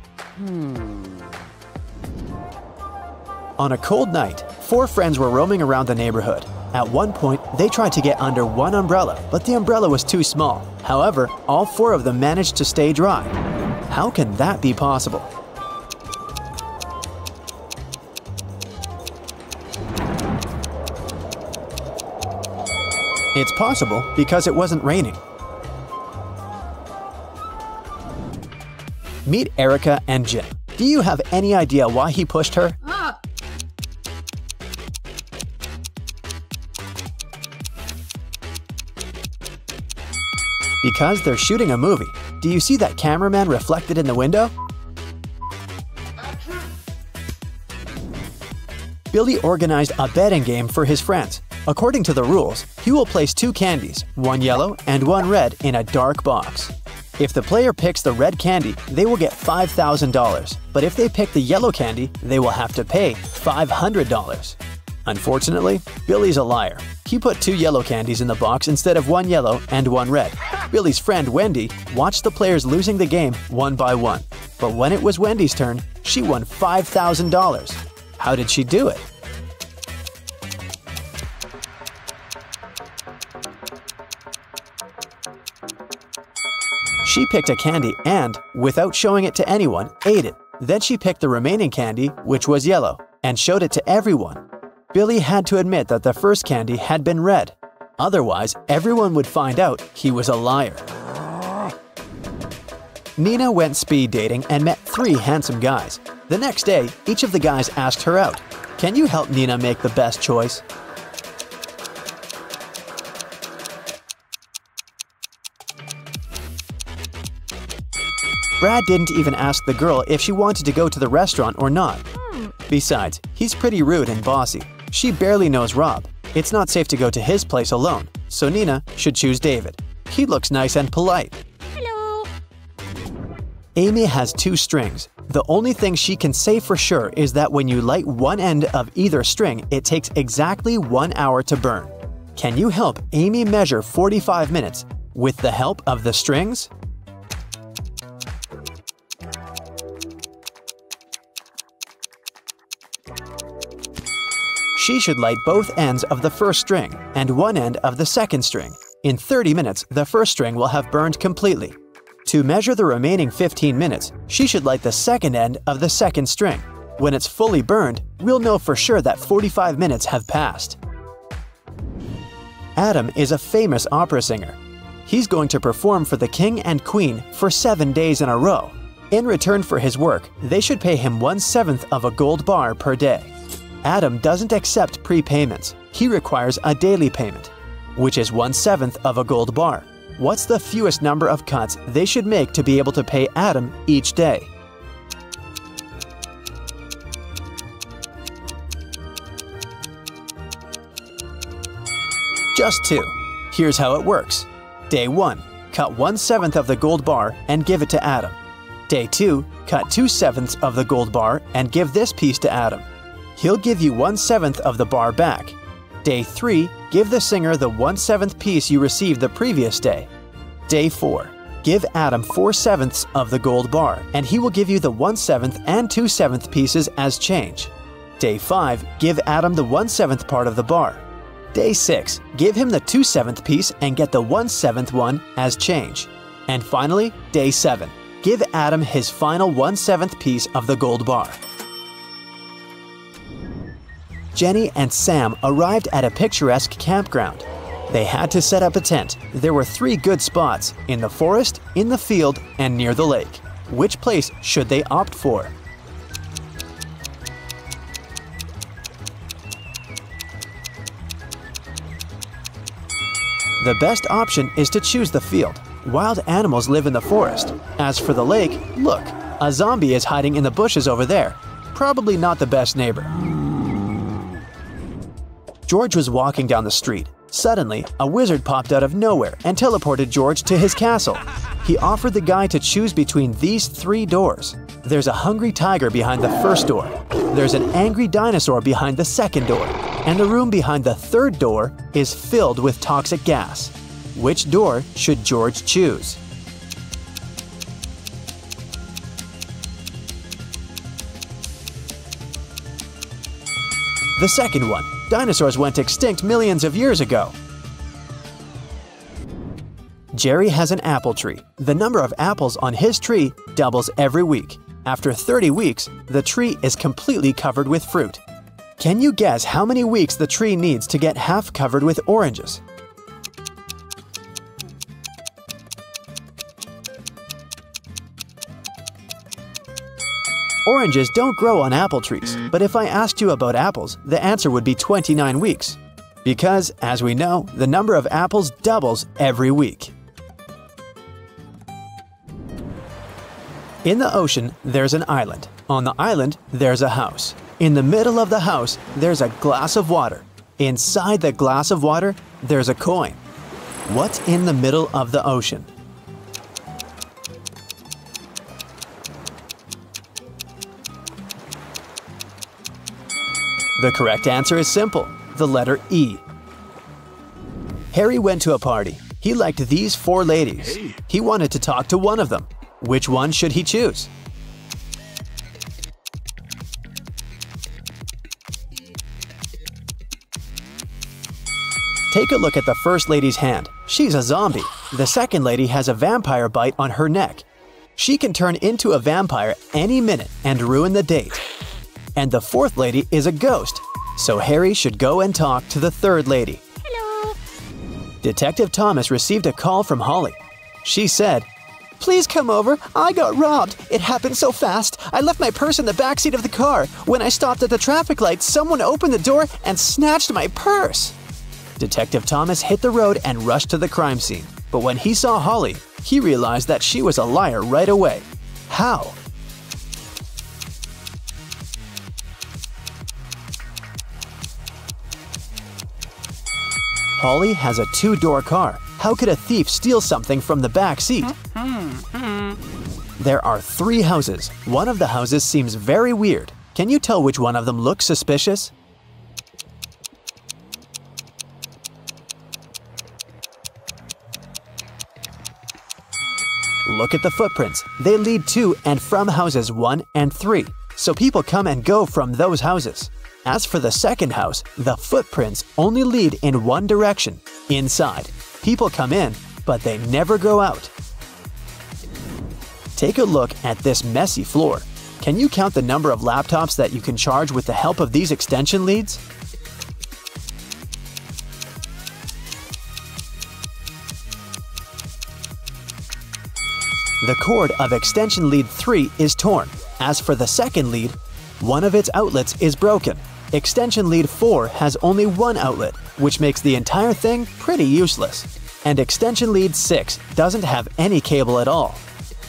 On a cold night, 4 friends were roaming around the neighborhood. At one point, they tried to get under one umbrella, but the umbrella was too small. However, all 4 of them managed to stay dry. How can that be possible? It's possible because it wasn't raining. Meet Erica and Jim. Do you have any idea why he pushed her? Because they're shooting a movie. Do you see that cameraman reflected in the window? Billy organized a betting game for his friends. According to the rules, he will place 2 candies, one yellow and one red, in a dark box. If the player picks the red candy, they will get $5,000, but if they pick the yellow candy, they will have to pay $500. Unfortunately, Billy's a liar. He put 2 yellow candies in the box instead of one yellow and one red. Billy's friend Wendy watched the players losing the game one by one. But when it was Wendy's turn, she won $5,000. How did she do it? She picked a candy and, without showing it to anyone, ate it. Then she picked the remaining candy, which was yellow, and showed it to everyone. Billy had to admit that the first candy had been red. Otherwise, everyone would find out he was a liar. Nina went speed dating and met 3 handsome guys. The next day, each of the guys asked her out. Can you help Nina make the best choice? Brad didn't even ask the girl if she wanted to go to the restaurant or not. Besides, he's pretty rude and bossy. She barely knows Rob. It's not safe to go to his place alone, so Nina should choose David. He looks nice and polite. Hello. Amy has 2 strings. The only thing she can say for sure is that when you light one end of either string, it takes exactly 1 hour to burn. Can you help Amy measure 45 minutes with the help of the strings? She should light both ends of the first string and one end of the second string. In 30 minutes, the first string will have burned completely. To measure the remaining 15 minutes, she should light the second end of the second string. When it's fully burned, we'll know for sure that 45 minutes have passed. Adam is a famous opera singer. He's going to perform for the king and queen for 7 days in a row. In return for his work, they should pay him 1/7 of a gold bar per day. Adam doesn't accept prepayments. He requires a daily payment, which is 1/7 of a gold bar. What's the fewest number of cuts they should make to be able to pay Adam each day? Just 2. Here's how it works. Day 1. Cut 1/7 of the gold bar and give it to Adam. Day 2. Cut 2/7 of the gold bar and give this piece to Adam. He'll give you 1/7 of the bar back. Day 3, give the singer the 1/7 piece you received the previous day. Day 4, give Adam 4/7 of the gold bar, and he will give you the 1/7 and 2/7 pieces as change. Day 5, give Adam the 1/7 part of the bar. Day 6, give him the 2/7 piece and get the 1/7 one as change. And finally, Day 7, give Adam his final 1/7 piece of the gold bar. Jenny and Sam arrived at a picturesque campground. They had to set up a tent. There were 3 good spots: in the forest, in the field, and near the lake. Which place should they opt for? The best option is to choose the field. Wild animals live in the forest. As for the lake, look, a zombie is hiding in the bushes over there. Probably not the best neighbor. George was walking down the street. Suddenly, a wizard popped out of nowhere and teleported George to his castle. He offered the guy to choose between these 3 doors. There's a hungry tiger behind the first door. There's an angry dinosaur behind the second door. And the room behind the third door is filled with toxic gas. Which door should George choose? The second one. Dinosaurs went extinct millions of years ago. Jerry has an apple tree. The number of apples on his tree doubles every week. After 30 weeks, the tree is completely covered with fruit. Can you guess how many weeks the tree needs to get half covered with oranges? Oranges don't grow on apple trees, but if I asked you about apples, the answer would be 29 weeks. Because, as we know, the number of apples doubles every week. In the ocean, there's an island. On the island, there's a house. In the middle of the house, there's a glass of water. Inside the glass of water, there's a coin. What's in the middle of the ocean? The correct answer is simple, the letter E. Harry went to a party. He liked these 4 ladies. He wanted to talk to one of them. Which one should he choose? Take a look at the first lady's hand. She's a zombie. The second lady has a vampire bite on her neck. She can turn into a vampire any minute and ruin the date. And the fourth lady is a ghost, so Harry should go and talk to the third lady. Hello. Detective Thomas received a call from Holly. She said, "Please come over. I got robbed. It happened so fast. I left my purse in the backseat of the car. When I stopped at the traffic light, someone opened the door and snatched my purse." Detective Thomas hit the road and rushed to the crime scene. But when he saw Holly, he realized that she was a liar right away. How? Holly has a 2-door car. How could a thief steal something from the back seat? There are 3 houses. One of the houses seems very weird. Can you tell which one of them looks suspicious? Look at the footprints. They lead to and from houses 1 and 3, so people come and go from those houses. As for the second house, the footprints only lead in one direction, inside. People come in, but they never go out. Take a look at this messy floor. Can you count the number of laptops that you can charge with the help of these extension leads? The cord of extension lead 3 is torn. As for the second lead, one of its outlets is broken. Extension lead 4 has only one outlet, which makes the entire thing pretty useless. And extension lead 6 doesn't have any cable at all.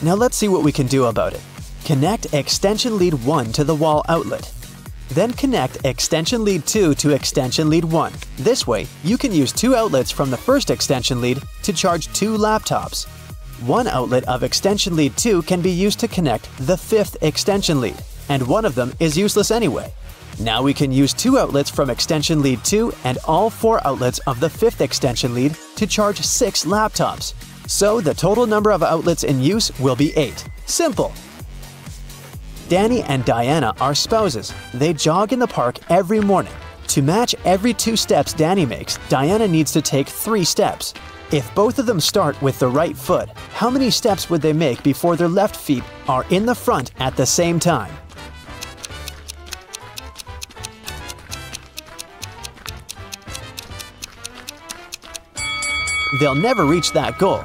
Now let's see what we can do about it. Connect extension lead 1 to the wall outlet. Then connect extension lead 2 to extension lead 1. This way, you can use 2 outlets from the first extension lead to charge 2 laptops. One outlet of extension lead 2 can be used to connect the 5th extension lead, and one of them is useless anyway. Now we can use 2 outlets from extension lead 2 and all 4 outlets of the 5th extension lead to charge 6 laptops. So the total number of outlets in use will be 8. Simple! Danny and Diana are spouses. They jog in the park every morning. To match every 2 steps Danny makes, Diana needs to take 3 steps. If both of them start with the right foot, how many steps would they make before their left feet are in the front at the same time? They'll never reach that goal.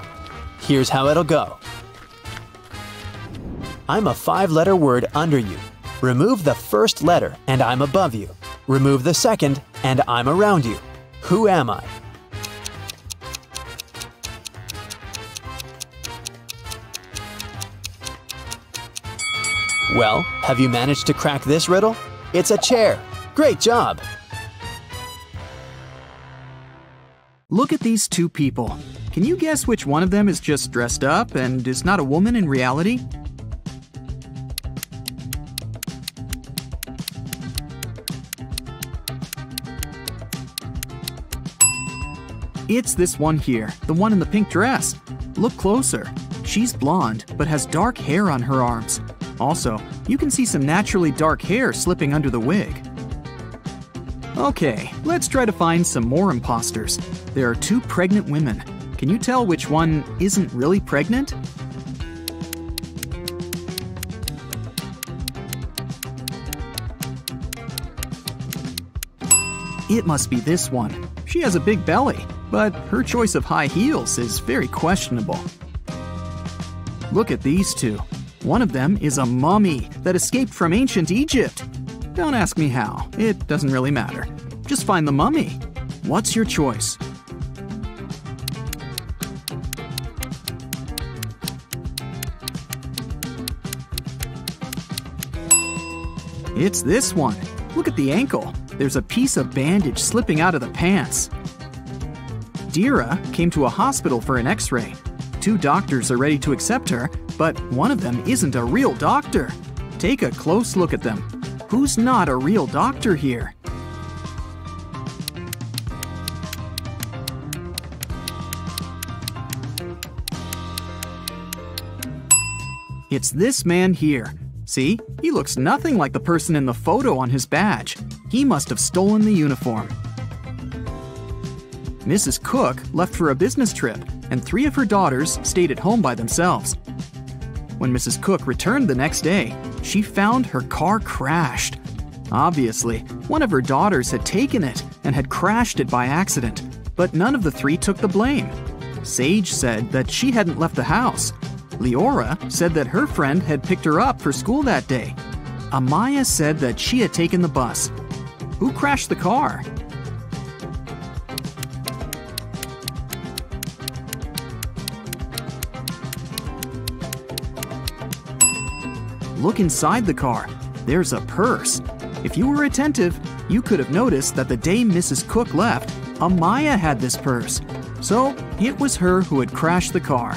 Here's how it'll go. I'm a 5-letter word under you. Remove the first letter and I'm above you. Remove the second and I'm around you. Who am I? Well, have you managed to crack this riddle? It's a chair. Great job! Look at these 2 people. Can you guess which one of them is just dressed up and is not a woman in reality? It's this one here, the one in the pink dress. Look closer. She's blonde, but has dark hair on her arms. Also, you can see some naturally dark hair slipping under the wig. Okay, let's try to find some more imposters. There are 2 pregnant women. Can you tell which one isn't really pregnant? It must be this one. She has a big belly, but her choice of high heels is very questionable. Look at these 2. One of them is a mummy that escaped from ancient Egypt. Don't ask me how, it doesn't really matter. Just find the mummy. What's your choice? It's this one. Look at the ankle. There's a piece of bandage slipping out of the pants. Dira came to a hospital for an x-ray. 2 doctors are ready to accept her, but one of them isn't a real doctor. Take a close look at them. Who's not a real doctor here? It's this man here. See, he looks nothing like the person in the photo on his badge. He must have stolen the uniform. Mrs. Cook left for a business trip, and 3 of her daughters stayed at home by themselves. When Mrs. Cook returned the next day, she found her car crashed. Obviously, one of her daughters had taken it and had crashed it by accident, but none of the 3 took the blame. Sage said that she hadn't left the house. Leora said that her friend had picked her up for school that day. Amaya said that she had taken the bus. Who crashed the car? Look inside the car. There's a purse. If you were attentive, you could have noticed that the day Mrs. Cook left, Amaya had this purse. So it was her who had crashed the car.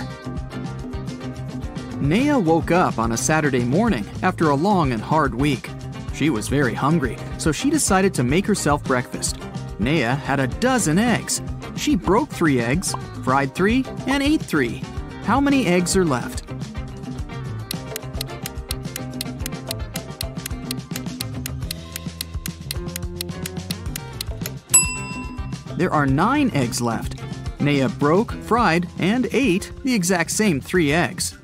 Naya woke up on a Saturday morning after a long and hard week. She was very hungry, so she decided to make herself breakfast. Naya had a dozen eggs. She broke 3 eggs, fried 3, and ate 3. How many eggs are left? There are 9 eggs left. Naya broke, fried, and ate the exact same 3 eggs.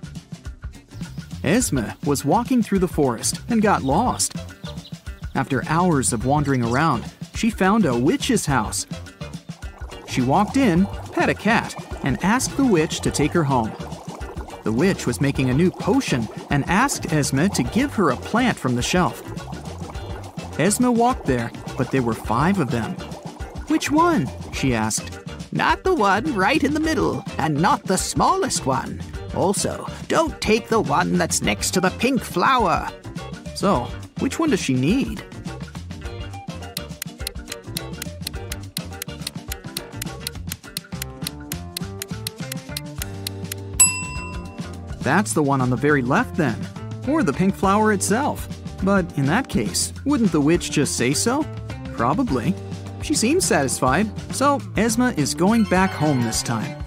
Esme was walking through the forest and got lost. After hours of wandering around, she found a witch's house. She walked in, pet a cat, and asked the witch to take her home. The witch was making a new potion and asked Esme to give her a plant from the shelf. Esme walked there, but there were 5 of them. "Which one?" she asked. Not the one right in the middle, and not the smallest one. Also, don't take the one that's next to the pink flower. So, which one does she need? That's the one on the very left then, or the pink flower itself. But in that case, wouldn't the witch just say so? Probably. She seems satisfied, so Esme is going back home this time.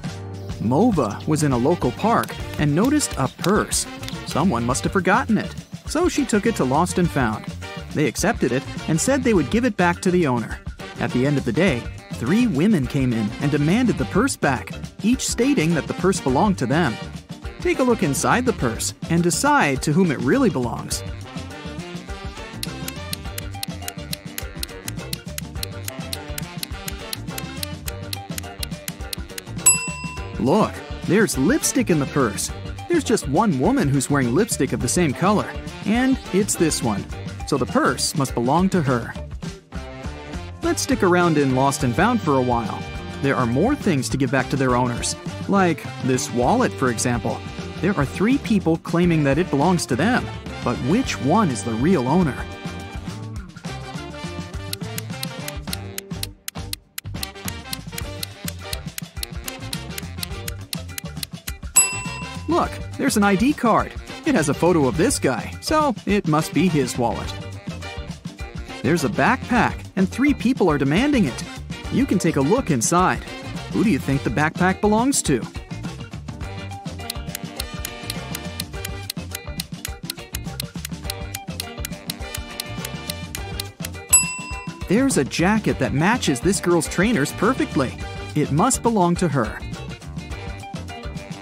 Mova was in a local park and noticed a purse. Someone must have forgotten it, so she took it to Lost and Found. They accepted it and said they would give it back to the owner. At the end of the day, 3 women came in and demanded the purse back, each stating that the purse belonged to them. Take a look inside the purse and decide to whom it really belongs. Look, there's lipstick in the purse. There's just one woman who's wearing lipstick of the same color, and it's this one. So the purse must belong to her. Let's stick around in Lost and Found for a while. There are more things to give back to their owners, like this wallet, for example. There are 3 people claiming that it belongs to them, but which one is the real owner? Look, there's an ID card. It has a photo of this guy, so it must be his wallet. There's a backpack, and 3 people are demanding it. You can take a look inside. Who do you think the backpack belongs to? There's a jacket that matches this girl's trainers perfectly. It must belong to her.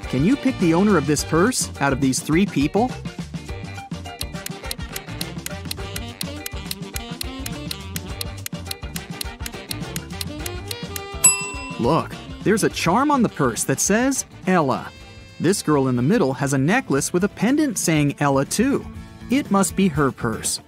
Can you pick the owner of this purse out of these 3 people? Look, there's a charm on the purse that says Ella. This girl in the middle has a necklace with a pendant saying Ella too. It must be her purse.